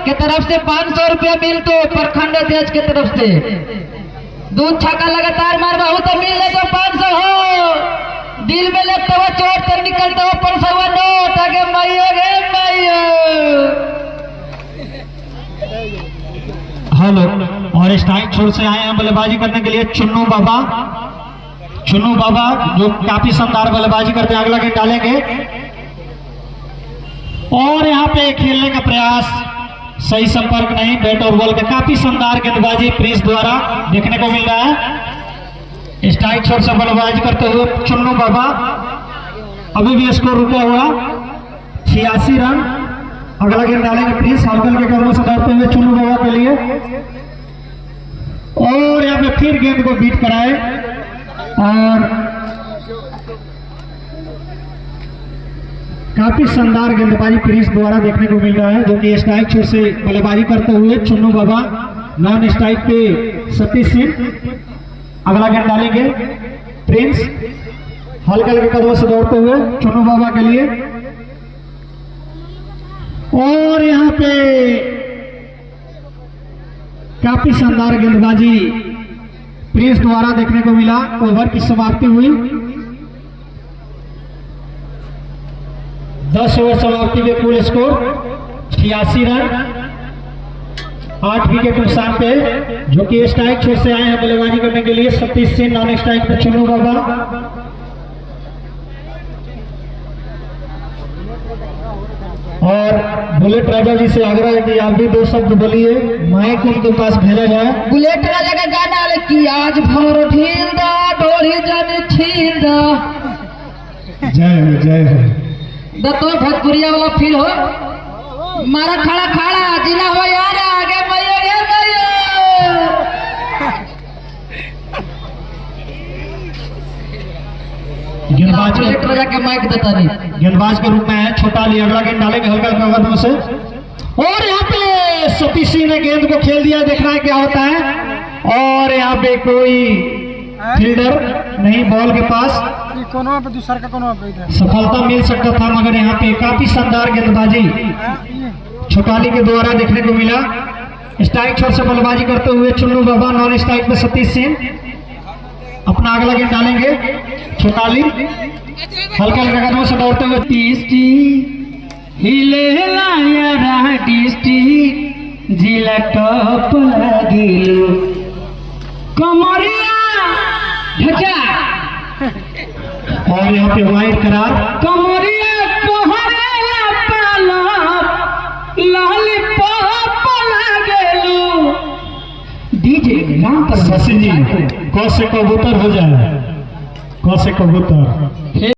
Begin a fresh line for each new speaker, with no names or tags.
के तरफ से 500 रुपया मिल तो प्रखंड अध्यक्ष के तरफ से दूध छक्का लगातार मार बहु तो मिल ले तो 500 हो दिल में लगता हुआ चोट तर निकलता हुआ 500 नोट आगे माइयो गे माइयो।
हेलो और स्ट्राइक छोर से आए हैं बल्लेबाजी करने के लिए चुन्नू बाबा जो काफी शानदार बल्लेबाजी करते हैं। अगला गेंद डालेंगे और यहाँ पे खेलने का प्रयास, सही संपर्क नहीं, बैट और बॉल के काफी शानदार गेंदबाजी प्रिंस द्वारा देखने को मिल रहा है। स्ट्राइक छोर से बल्लेबाजी करते हुए चुन्नू बाबा, अभी भी स्कोर रुका हुआ 86 रन। अगला गेंद डालेंगे प्रिंस हल्कल के कदमों से दौड़ते हुए चुन्नू बाबा के लिए और यहाँ पे फिर गेंद को बीट कराए और काफी शानदार गेंदबाजी प्रिंस द्वारा देखने को मिल रहा है, जो कि स्ट्राइक छोर से बल्लेबाजी करते हुए चुन्नू बाबा, नॉन स्ट्राइक पे सतीश सिंह। अगला गेंद डालेंगे प्रिंस हल्कल के कदमों से दौड़ते हुए चुन्नू बाबा के लिए और यहाँ पे काफी शानदार गेंदबाजी प्रिंस द्वारा देखने को मिला। ओवर की समाप्ति हुई, 10 ओवर समाप्ति में कुल स्कोर 86 रन, 8 विकेट नुकसान पे, जो कि स्ट्राइक छोर से आए हैं बल्लेबाजी करने के लिए सतीश सिंह, नॉन स्ट्राइक पे चुन्नू बाबा। और बुलेट राजा जी से आग्रह है कि आप भी 2 शब्द बोलिए, माइक उनके पास भेजा जाए।
बुलेट राजा का गाना वाले की आज भर ढील दा ढोरी जाने छील दा।
जय हो
तो भोजपुरिया वाला फील हो मारा खड़ा खड़ा जिला हो यार आगे मैयो गे मैयो।
गेंदबाज
बुलेट राजा के माइक देता नहीं,
गेंदबाज के रूप में है छोटा अली। अगला गेंद डालेंगे हल्का कदमों से और यहाँ पे सतीश सिंह ने गेंद को खेल दिया, देखना है क्या होता है। और यहाँ पे कोई फील्डर नहीं, बॉल के पास
कोनो पे दूसरा का कोनो पे
सफलता मिल सकता था, मगर यहाँ पे काफी शानदार गेंदबाजी छोटाली के द्वारा देखने को मिला। स्ट्राइक छोर से बल्लेबाजी करते हुए चुन्नू बाबा, नॉन स्ट्राइक पे सतीश सिंह। अपना अगला गेंद डालेंगे छोटाली हल्का कदमों से दौड़ते हुए जिला टॉप लागिलो कमरिया ढचा और यहाँ पे वाइड करार कमरिया कोहरेला पालप लॉलीपॉप लागेलो डीजे राम पर शशि जी कौन से कबूतर हो जाए, कौन से कबूतर।